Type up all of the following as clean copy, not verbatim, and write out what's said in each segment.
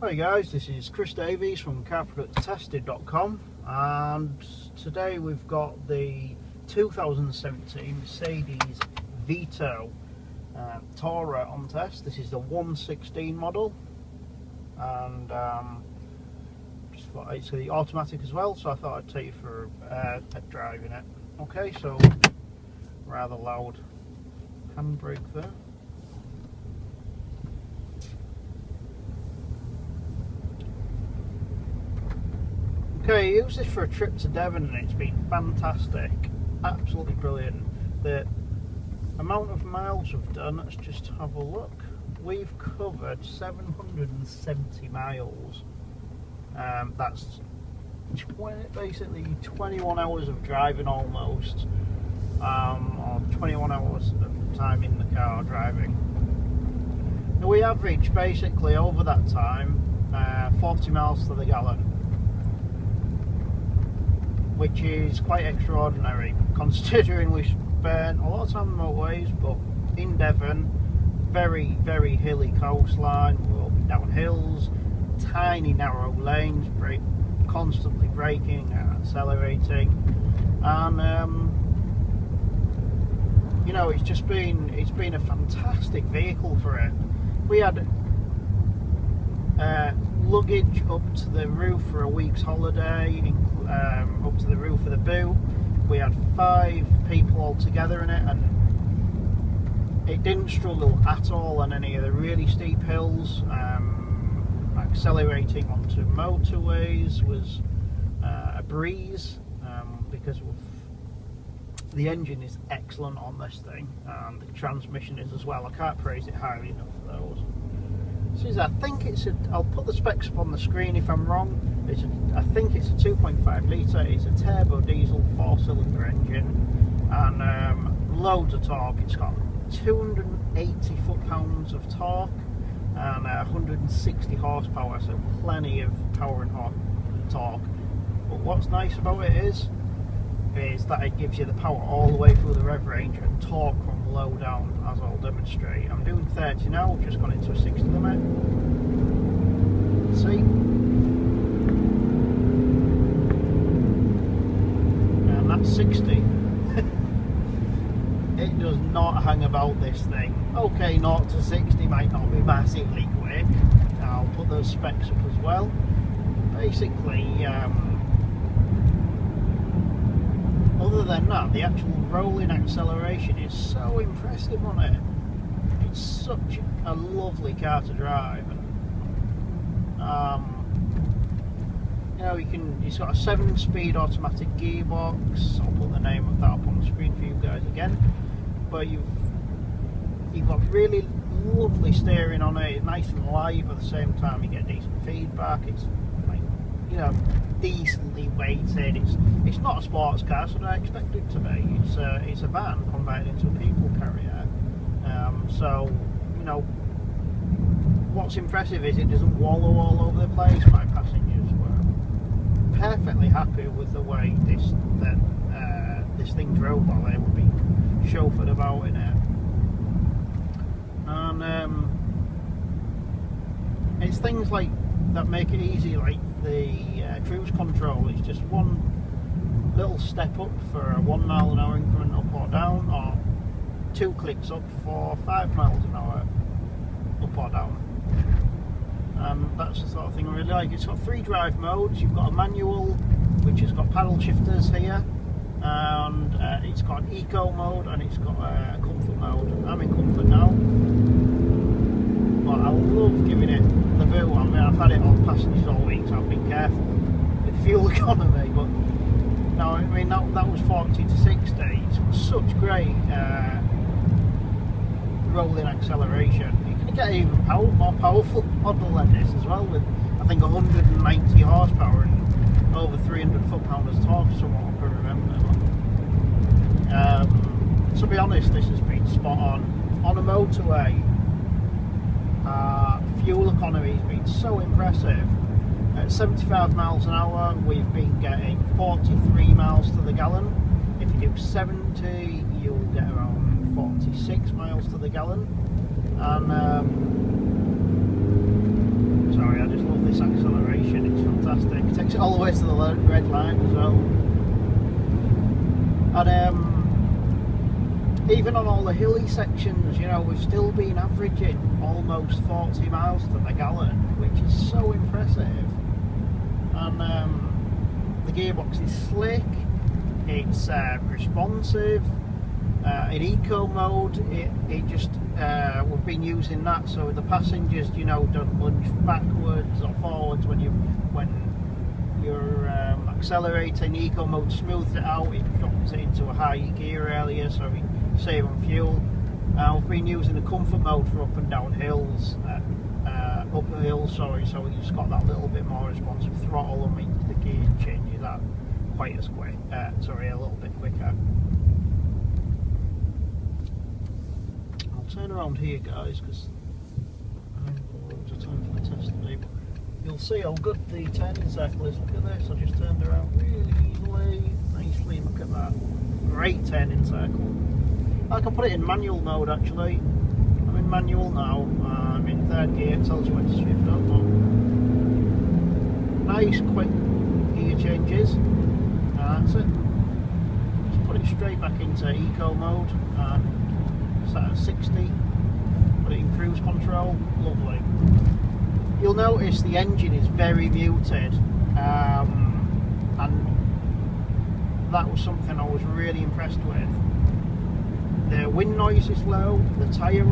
Hi guys, this is Chris Davies from carproducttested.com, and today we've got the 2017 Mercedes Vito Tourer on test. This is the 116 model, and just thought it's the automatic as well, so I thought I'd take you for a drive in it. Okay, so rather loud handbrake there. Okay, I used this for a trip to Devon and it's been fantastic, absolutely brilliant. The amount of miles we've done, let's just have a look. We've covered 770 miles. That's basically 21 hours of driving almost, or 21 hours of time in the car driving. Now we average basically over that time 40 miles to the gallon, which is quite extraordinary considering we spent a lot of time on the motorways, but in Devon, very, very hilly coastline, we're up and down hills, tiny narrow lanes, constantly braking and accelerating, and you know, it's been a fantastic vehicle for it. We had luggage up to the roof for a week's holiday, up to the roof of the boot. We had 5 people all together in it, and it didn't struggle at all on any of the really steep hills. Accelerating onto motorways was a breeze, because the engine is excellent on this thing, and the transmission is as well. I can't praise it highly enough for those. I think it's I'll put the specs up on the screen if I'm wrong. I think it's a 2.5 litre, it's a turbo diesel 4-cylinder engine, and loads of torque. It's got 280 foot-pounds of torque and 160 horsepower, so plenty of power and torque. But what's nice about it is that it gives you the power all the way through the rev range and torque from low down, as I'll demonstrate. I'm doing 30 now, I've just gone into a 60 limit. See? And that's 60. It does not hang about, this thing. Okay, 0 to 60 might not be massively quick. I'll put those specs up as well. Basically, other than that, the actual rolling acceleration is so impressive on it. It's such a lovely car to drive. You know, it's got a 7-speed automatic gearbox. I'll put the name of that up on the screen for you guys again. But you've got really lovely steering on it. It's nice and light, but at the same time you get decent feedback. It's, you know, decently weighted. It's not a sports car, so I expect it to be. It's a van converted into a people carrier. So, you know, what's impressive is it doesn't wallow all over the place. My passengers were perfectly happy with the way this thing drove while they were being chauffeured about in it. And it's things like that make it easy, like the cruise control. It's just one little step up for a 1 mile an hour increment up or down, or 2 clicks up for 5 miles an hour up or down. And that's the sort of thing I really like. It's got 3 drive modes. You've got a manual, which has got paddle shifters here, and it's got an eco mode, and it's got a comfort mode. I'm in comfort now, but I love giving it the boot. I mean, I've had it on passengers all week, so I've been careful with fuel economy, but no, I mean, that was 40 to 60. It's got such great rolling acceleration. You can get even more powerful model than this as well, with I think 190 horsepower and over 300 foot-pounds of torque, somewhat I can remember. To be honest, this has been spot on a motorway. Fuel economy has been so impressive. At 75 miles an hour, we've been getting 43 miles to the gallon. If you do 70, you'll get around 46 miles to the gallon. And sorry, I just love all the way to the red line as well. And even on all the hilly sections, you know, we've still been averaging almost 40 miles to the gallon, which is so impressive. And the gearbox is slick, it's responsive. In eco mode, it just we've been using that so the passengers, you know, don't lunge backwards or forwards when you're accelerating. Eco mode smooths it out, it drops it into a high gear area, so we save on fuel. We've been using the comfort mode for up and down hills, so we just got that little bit more responsive throttle, and the gear changes that quite as quick. A little bit quicker. I'll turn around here, guys, because I haven't got loads of time for the test today. But you'll see how good the turning circle is. Look at this, I just turned around really easily, nicely. Look at that, great turning circle. I can put it in manual mode actually. I'm in manual now. I'm in third gear. It tells you when to shift up. But nice quick gear changes. That's it. Just put it straight back into eco mode and set at 60. Put it in cruise control. Lovely. You'll notice the engine is very muted, and that was something I was really impressed with. The wind noise is low, the tyre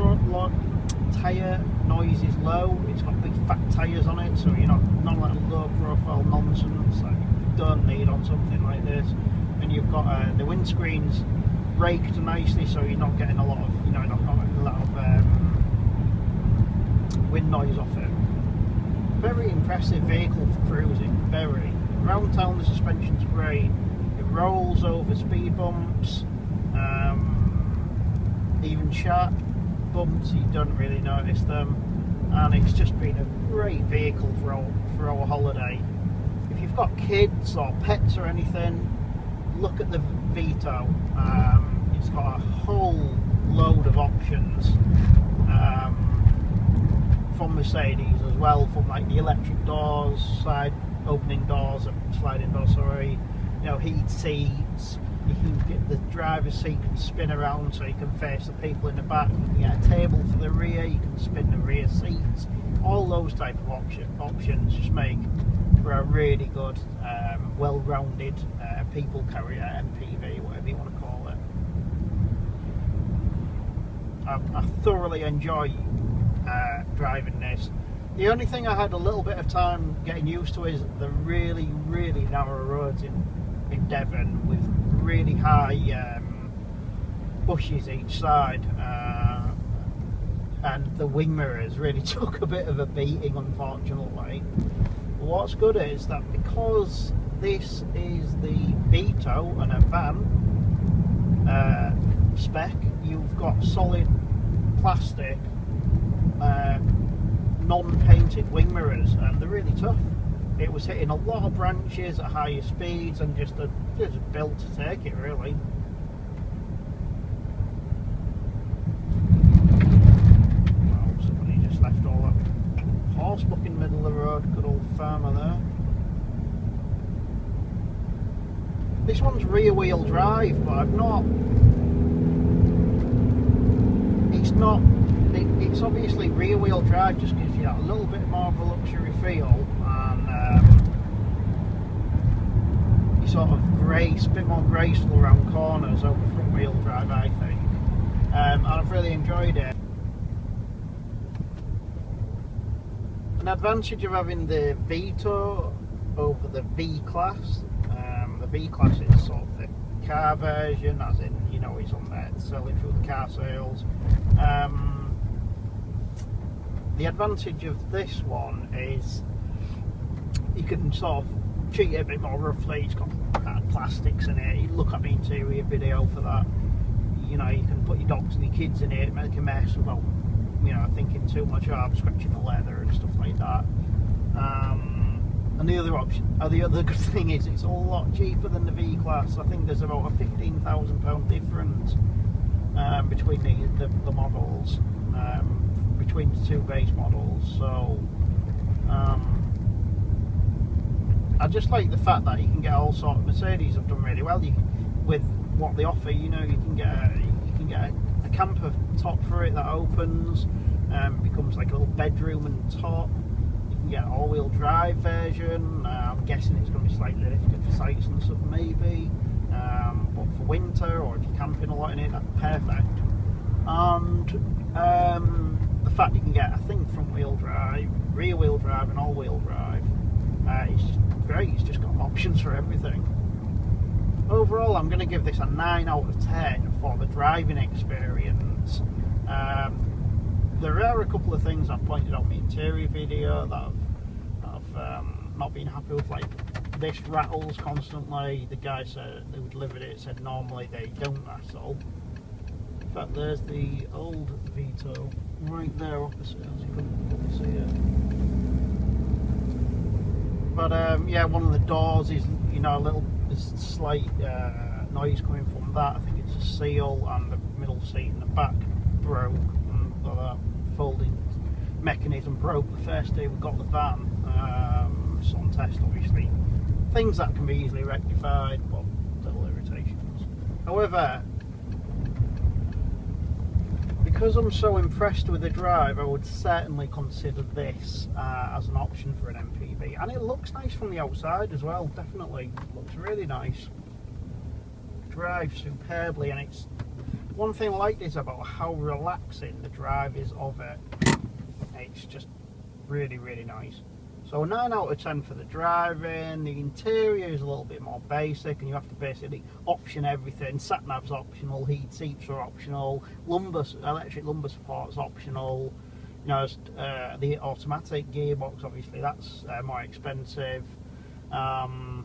noise is low, it's got big fat tyres on it, so you're not like low profile nonsense that you don't need on something like this. And you've got the windscreens raked nicely, so you're not getting a lot of, you know, not getting a lot of wind noise off it. Very impressive vehicle for cruising, very. Around town the suspension's great, it rolls over speed bumps. Even sharp bumps, you don't really notice them, and it's just been a great vehicle for our holiday. If you've got kids or pets or anything, look at the Vito. It's got a whole load of options from Mercedes as well, from like the electric doors, side opening doors, sliding doors, sorry, you know, heated seats. You can get the driver's seat can spin around so you can face the people in the back. You can get a table for the rear, you can spin the rear seats. All those type of options just make for a really good, well-rounded people carrier, MPV, whatever you want to call it. I thoroughly enjoy driving this. The only thing I had a little bit of time getting used to is the really, really narrow roads in Devon with really high bushes each side, and the wing mirrors really took a bit of a beating, unfortunately. What's good is that because this is the Vito and a van spec, you've got solid plastic non-painted wing mirrors, and they're really tough. It was hitting a lot of branches at higher speeds, and just built to take it, really. Wow, somebody just left all that horse book in the middle of the road. Good old farmer there. This one's rear wheel drive, but I've not. It's obviously rear wheel drive, just gives you that a little bit more of a luxury feel, and you sort of a bit more graceful around corners over front wheel drive, I think. And I've really enjoyed it. An advantage of having the Vito over the V-Class, the V-Class is sort of the car version, as in, you know, it's on there selling through the car sales. The advantage of this one is you can sort of treat it a bit more roughly. It's got plastics in it. You look at the interior video for that. You know, you can put your dogs and your kids in it, make a mess without, you know, thinking too much about scratching the leather and stuff like that. And the other good thing is it's a lot cheaper than the V-Class. I think there's about a £15,000 difference between the models, between the two base models. So I just like the fact that you can get all sorts. Mercedes have done really well with what they offer. You know, you can get a camper top for it that opens, becomes like a little bedroom and top. You can get an all-wheel drive version. I'm guessing it's going to be slightly lifted for sites and stuff, maybe. But for winter, or if you're camping a lot in it, that's perfect. And the fact you can get, I think, front-wheel drive, rear-wheel drive, and all-wheel drive, it's just great. It's just got options for everything. Overall, I'm going to give this a 9 out of 10 for the driving experience. There are a couple of things I've pointed out in the interior video that I've not been happy with, like this rattles constantly. The guy said who delivered it said normally they don't rattle. In fact, there's the old Vito right there opposite, as you couldn't probably see it. But yeah, one of the doors is, you know, there's slight noise coming from that. I think it's a seal, and the middle seat in the back broke, and that folding mechanism broke the first day we got the van. It's on test, obviously. Things that can be easily rectified, but little irritations. However, because I'm so impressed with the drive, I would certainly consider this as an option for an MPV. And it looks nice from the outside as well, definitely. Looks really nice. Drives superbly, and it's one thing I like this about how relaxing the drive is of it. It's just really, really nice. So 9 out of 10 for the driving. The interior is a little bit more basic, and you have to basically option everything. Sat nav's optional, heated seats are optional, electric lumbar support's optional. You know, the automatic gearbox, obviously that's more expensive. The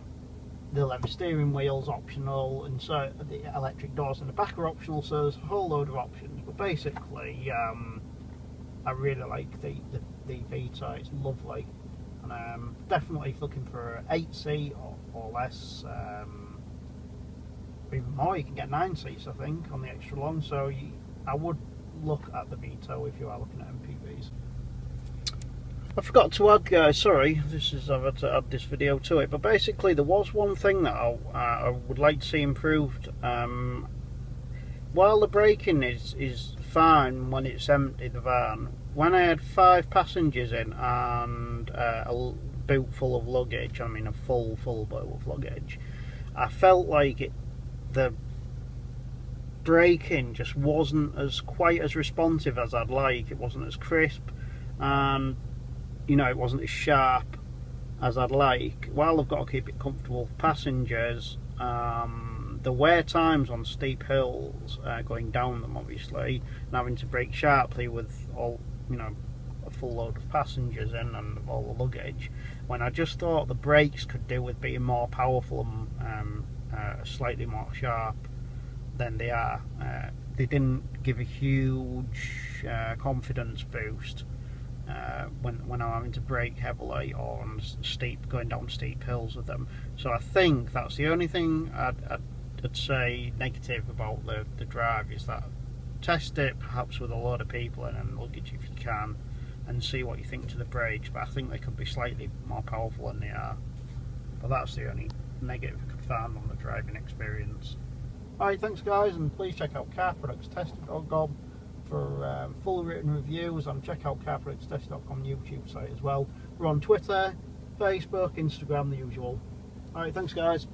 leather steering wheel's optional, and so the electric doors in the back are optional. So there's a whole load of options. But basically, I really like the Vito. It's lovely. And definitely if looking for 8 seat or less, or even more, you can get 9 seats I think on the extra long. So I would look at the Vito if you are looking at MPVs. I forgot to add, guys, sorry, I've had to add this video to it, but basically there was one thing that I would like to see improved. While the braking is fine when it's empty, the van, when I had 5 passengers in and a boot full of luggage, I mean a full boat of luggage, I felt like the braking just wasn't quite as responsive as I'd like. It wasn't as crisp, and you know, it wasn't as sharp as I'd like. While I've got to keep it comfortable for passengers, the wear times on steep hills, going down them obviously, and having to brake sharply with all, you know, a full load of passengers in and all the luggage, when I just thought the brakes could do with being more powerful and slightly more sharp than they are. They didn't give a huge confidence boost when I'm having to brake heavily or on going down steep hills with them. So I think that's the only thing I'd say negative about the drive, is that test it perhaps with a lot of people and luggage if you can, and see what you think to the brakes. But I think they could be slightly more powerful than they are. But that's the only negative I could find on the driving experience. Alright, thanks guys, and please check out carproductstested.com for full written reviews, and check out carproductstested.com YouTube site as well. We're on Twitter, Facebook, Instagram, the usual. Alright, thanks guys.